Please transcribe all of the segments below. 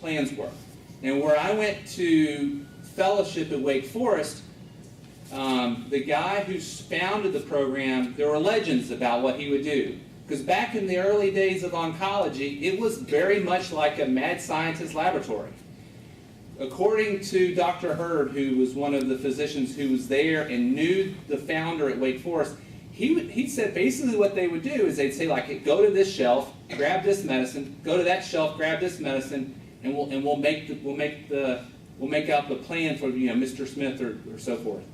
plans work. And where I went to fellowship at Wake Forest, the guy who founded the program, there were legends about what he would do. Because back in the early days of oncology, it was very much like a mad scientist laboratory. According to Dr. Hurd, who was one of the physicians who was there and knew the founder at Wake Forest, he said basically what they would do is they'd say, like, go to this shelf, grab this medicine, go to that shelf, grab this medicine, and we'll make out the plan for, you know, Mr. Smith or so forth.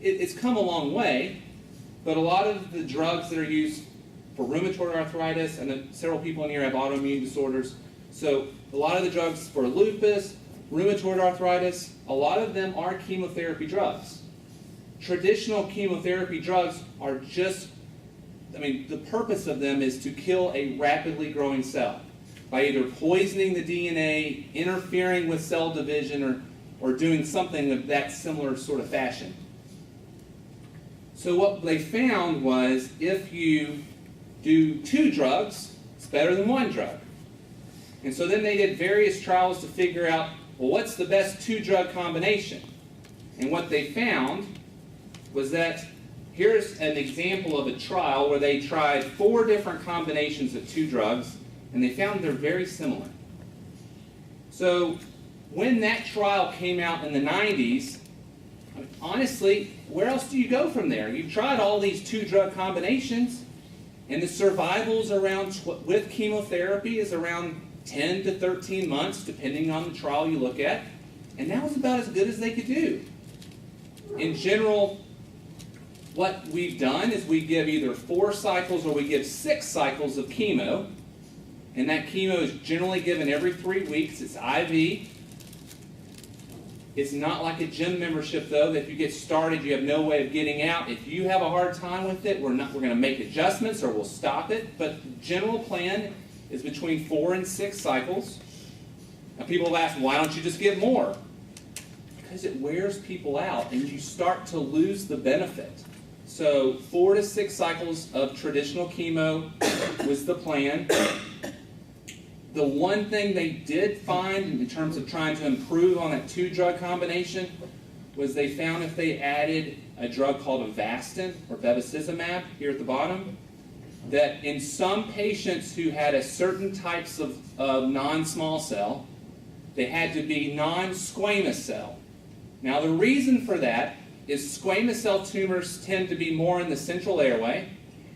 It's come a long way, but a lot of the drugs that are used for rheumatoid arthritis, and several people in here have autoimmune disorders, so a lot of the drugs for lupus, rheumatoid arthritis, a lot of them are chemotherapy drugs. Traditional chemotherapy drugs are just, I mean, the purpose of them is to kill a rapidly growing cell by either poisoning the DNA, interfering with cell division, or doing something of that similar sort of fashion. So what they found was if you do 2 drugs, it's better than 1 drug. And so then they did various trials to figure out, well, what's the best 2-drug combination? And what they found was that here's an example of a trial where they tried 4 different combinations of 2 drugs, and they found they're very similar. So when that trial came out in the 90s, honestly, where else do you go from there? You've tried all these 2-drug combinations, and the survivals around with chemotherapy is around 10 to 13 months, depending on the trial you look at, and that was about as good as they could do. In general, what we've done is we give either 4 cycles or we give 6 cycles of chemo, and that chemo is generally given every 3 weeks. It's IV. It's not like a gym membership, though, that if you get started, you have no way of getting out. If you have a hard time with it, we're going to make adjustments or we'll stop it. But the general plan is between 4 and 6 cycles. Now, people have asked, why don't you just give more? Because it wears people out, and you start to lose the benefit. So 4 to 6 cycles of traditional chemo was the plan. The one thing they did find in terms of trying to improve on that 2-drug combination was they found if they added a drug called Avastin or bevacizumab here at the bottom, that in some patients who had a certain types of non-small cell, they had to be non-squamous cell. Now the reason for that is squamous cell tumors tend to be more in the central airway,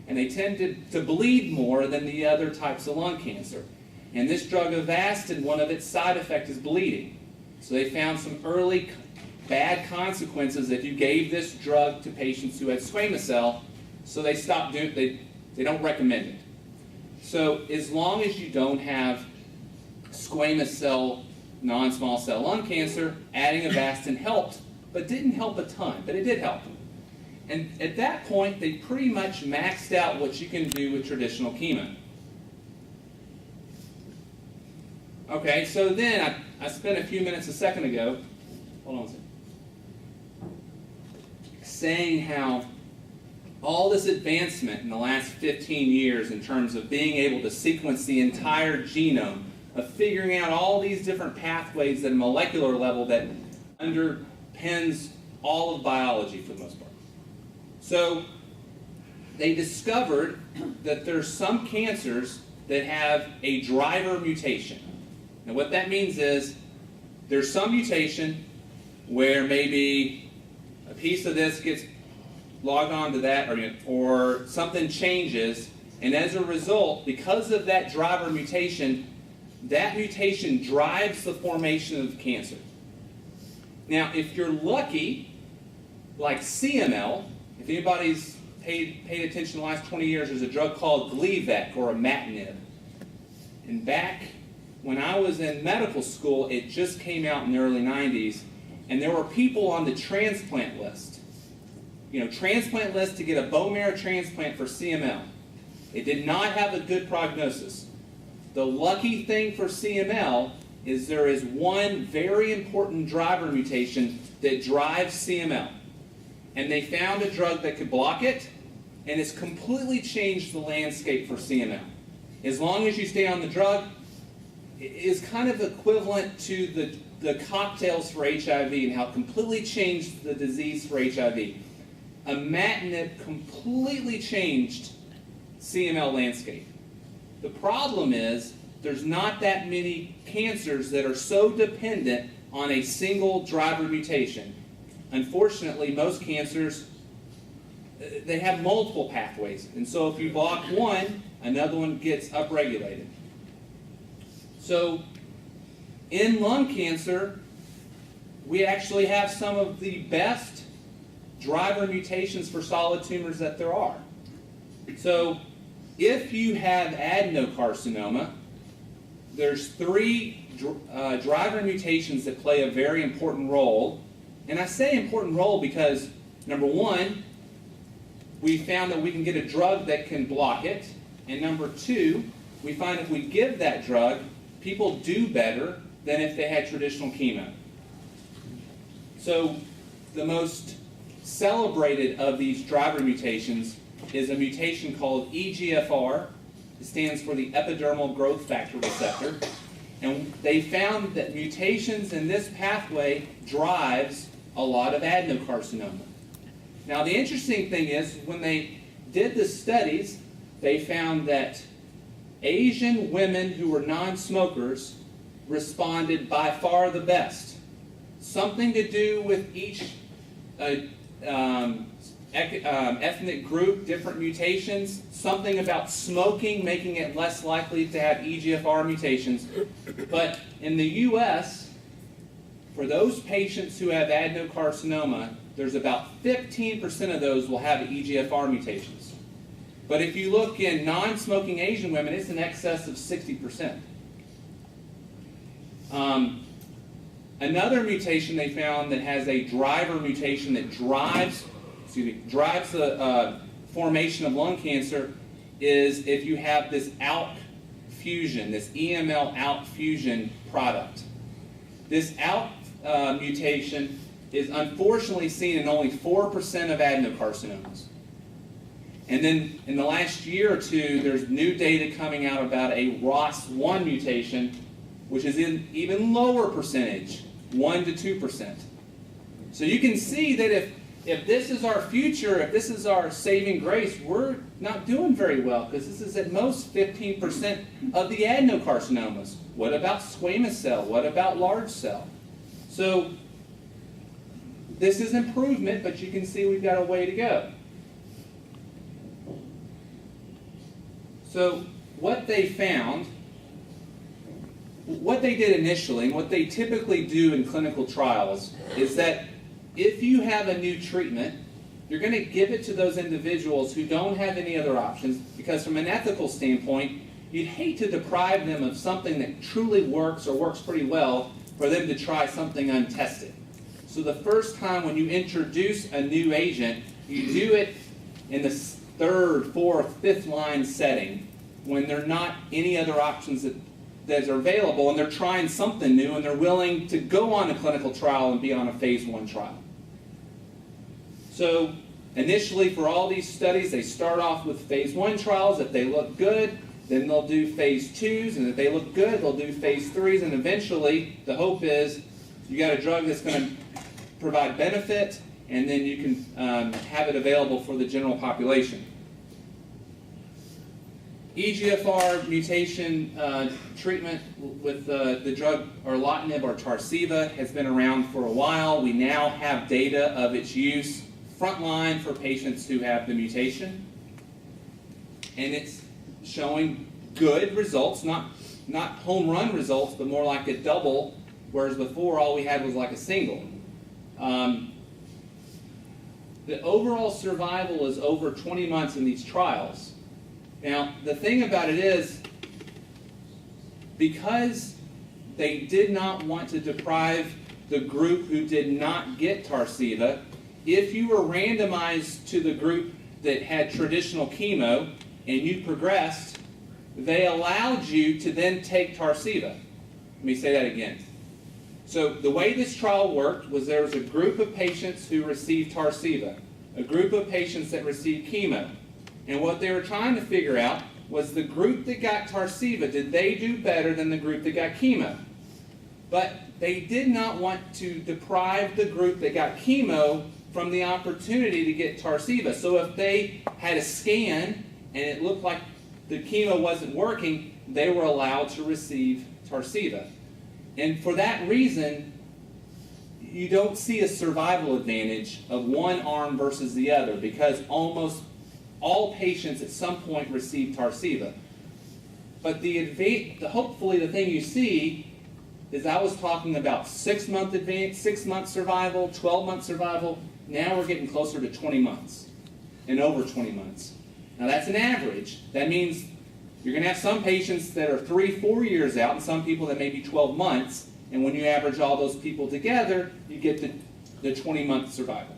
and they tend to bleed more than the other types of lung cancer. And this drug Avastin, one of its side effects is bleeding. So they found some early bad consequences if you gave this drug to patients who had squamous cell, so they stopped doing it. They don't recommend it. So as long as you don't have squamous cell, non-small cell lung cancer, adding Avastin helped, but didn't help a ton, but it did help. And at that point, they pretty much maxed out what you can do with traditional chemo. Okay, so then I spent a few minutes a second ago, hold on a second, saying how all this advancement in the last 15 years in terms of being able to sequence the entire genome, of figuring out all these different pathways at a molecular level that underpins all of biology for the most part. So they discovered that there's some cancers that have a driver mutation. And what that means is there's some mutation where maybe a piece of this gets logged on to that, or something changes, and as a result, because of that driver mutation, that mutation drives the formation of cancer. Now, if you're lucky, like CML, if anybody's paid attention in the last 20 years, there's a drug called Gleevec or imatinib. And back when I was in medical school, it just came out in the early 90s, and there were people on the transplant list. Transplant list to get a bone marrow transplant for CML. It did not have a good prognosis. The lucky thing for CML is there is one very important driver mutation that drives CML. And they found a drug that could block it, and it's completely changed the landscape for CML. As long as you stay on the drug, is kind of equivalent to the cocktails for HIV and how it completely changed the disease for HIV. Imatinib completely changed CML landscape. The problem is there's not that many cancers that are so dependent on a single driver mutation. Unfortunately, most cancers, they have multiple pathways. And so if you block one, another one gets upregulated. So in lung cancer, we actually have some of the best driver mutations for solid tumors that there are. So if you have adenocarcinoma, there's 3 driver mutations that play a very important role. And I say important role because, number 1, we found that we can get a drug that can block it. And number 2, we find if we give that drug, people do better than if they had traditional chemo. So the most celebrated of these driver mutations is a mutation called EGFR. It stands for the epidermal growth factor receptor. And they found that mutations in this pathway drives a lot of adenocarcinoma. Now the interesting thing is, when they did the studies, they found that Asian women who were non-smokers responded by far the best. Something to do with each ethnic group, different mutations, something about smoking making it less likely to have EGFR mutations. But in the US, for those patients who have adenocarcinoma, there's about 15% of those will have EGFR mutations. But if you look in non-smoking Asian women, it's in excess of 60%. Another mutation they found that has a driver mutation that drives the formation of lung cancer is if you have this ALK fusion, this EML ALK fusion product. This ALK mutation is unfortunately seen in only 4% of adenocarcinomas. And then in the last year or two, there's new data coming out about a ROS1 mutation, which is in even lower percentage, 1 to 2%. So you can see that if this is our future, if this is our saving grace, we're not doing very well, because this is at most 15% of the adenocarcinomas. What about squamous cell? What about large cell? So this is improvement, but you can see we've got a way to go. So what they found, what they did initially, and what they typically do in clinical trials, is that if you have a new treatment, you're going to give it to those individuals who don't have any other options, because from an ethical standpoint, you'd hate to deprive them of something that truly works or works pretty well for them to try something untested. So the first time when you introduce a new agent, you do it in the 3rd, 4th, 5th line setting when there are not any other options that are available, and they're trying something new and they're willing to go on a clinical trial and be on a phase 1 trial. So initially for all these studies, they start off with phase 1 trials. If they look good, then they'll do phase 2s, and if they look good, they'll do phase 3s, and eventually the hope is you got a drug that's going to provide benefit, and then you can have it available for the general population. EGFR mutation treatment with the drug erlotinib or Tarceva has been around for a while. We now have data of its use frontline for patients who have the mutation, and it's showing good results, not home run results, but more like a double, whereas before all we had was like a single. The overall survival is over 20 months in these trials. Now, the thing about it is, because they did not want to deprive the group who did not get Tarceva, if you were randomized to the group that had traditional chemo and you progressed, they allowed you to then take Tarceva. Let me say that again. So the way this trial worked was there was a group of patients who received Tarceva, a group of patients that received chemo. And what they were trying to figure out was the group that got Tarceva, did they do better than the group that got chemo? But they did not want to deprive the group that got chemo from the opportunity to get Tarceva. So if they had a scan and it looked like the chemo wasn't working, they were allowed to receive Tarceva. And for that reason, you don't see a survival advantage of one arm versus the other, because almost all patients at some point receive Tarceva. But hopefully the thing you see is I was talking about 6-month advance, 6-month survival, 12-month survival. Now we're getting closer to 20 months and over 20 months. Now that's an average. That means you're going to have some patients that are 3-4 years out and some people that may be 12 months. And when you average all those people together, you get the 20-month survival.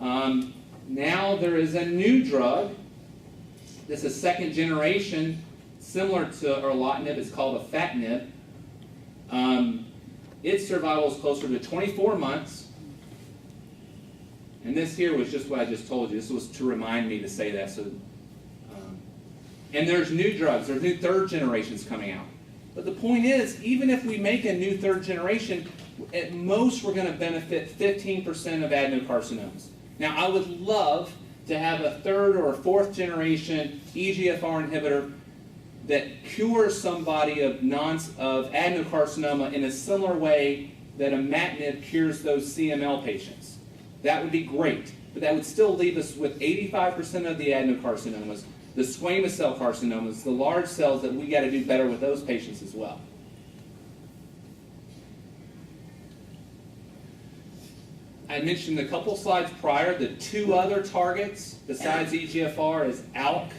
Now there is a new drug. This is second generation, similar to erlotinib. It's called afatinib. Its survival is closer to 24 months. And this here was just what I just told you. This was to remind me to say that. So, and there's new drugs. There's new third generations coming out. But the point is, even if we make a new third generation, at most we're going to benefit 15% of adenocarcinomas. Now, I would love to have a third or a fourth generation EGFR inhibitor that cures somebody of adenocarcinoma in a similar way that imatinib cures those CML patients. That would be great, but that would still leave us with 85% of the adenocarcinomas, the squamous cell carcinomas, the large cells, that we got to do better with those patients as well. I mentioned a couple slides prior, the two other targets besides EGFR is ALK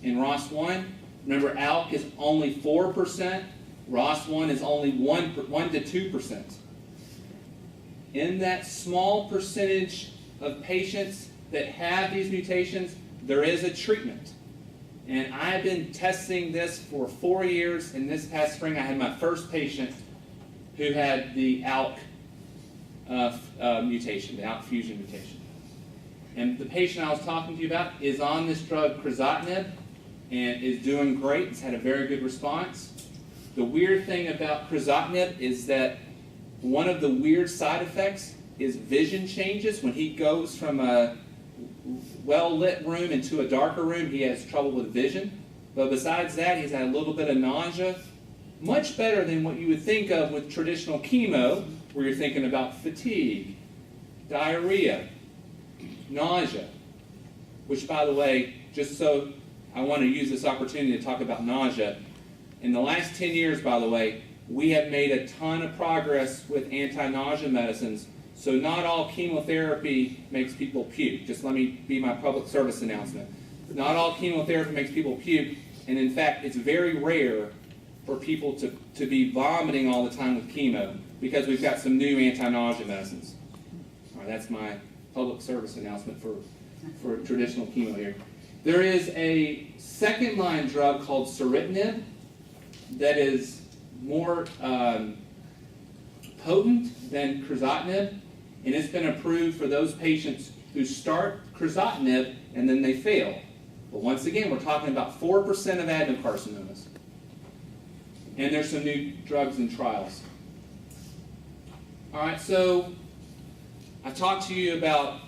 and ROS1. Remember, ALK is only 4%, ROS1 is only 1 to 2%. In that small percentage of patients that have these mutations, there is a treatment. And I've been testing this for 4 years, and this past spring I had my first patient who had the ALK mutation, the ALK fusion mutation. And the patient I was talking to you about is on this drug CRizotinib and is doing great. It's had a very good response. The weird thing about CRizotinib is that one of the weird side effects is vision changes. When he goes from a well-lit room into a darker room, he has trouble with vision. But besides that, he's had a little bit of nausea. Much better than what you would think of with traditional chemo, where you're thinking about fatigue, diarrhea, nausea. Which, by the way, just so I want to use this opportunity to talk about nausea. In the last 10 years, by the way, we have made a ton of progress with anti-nausea medicines. So not all chemotherapy makes people puke. Just let me be my public service announcement. Not all chemotherapy makes people puke. And in fact, it's very rare for people to be vomiting all the time with chemo, because we've got some new anti-nausea medicines. All right, that's my public service announcement for traditional chemo here. There is a second-line drug called CRizotinib that is more potent than CRizotinib, and it's been approved for those patients who start CRizotinib and then they fail. But once again, we're talking about 4% of adenocarcinomas. And there's some new drugs in trials. All right, so I talked to you about,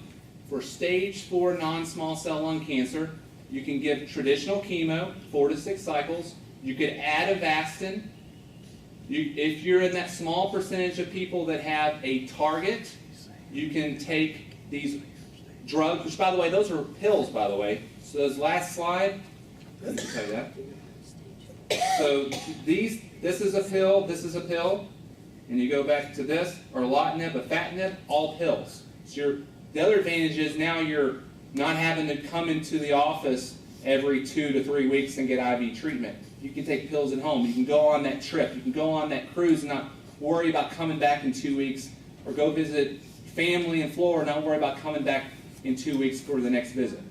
for stage 4 non-small cell lung cancer, you can give traditional chemo, 4 to 6 cycles. You could add Avastin. If you're in that small percentage of people that have a target, you can take these drugs, which, by the way, those are pills, by the way. So this last slide, let me tell you that. So this is a pill, this is a pill, and you go back to this, erlotinib, afatinib, all pills. So the other advantage is now you're not having to come into the office every 2 to 3 weeks and get IV treatment. You can take pills at home. You can go on that trip. You can go on that cruise and not worry about coming back in 2 weeks, or go visit family in Florida and not worry about coming back in 2 weeks for the next visit.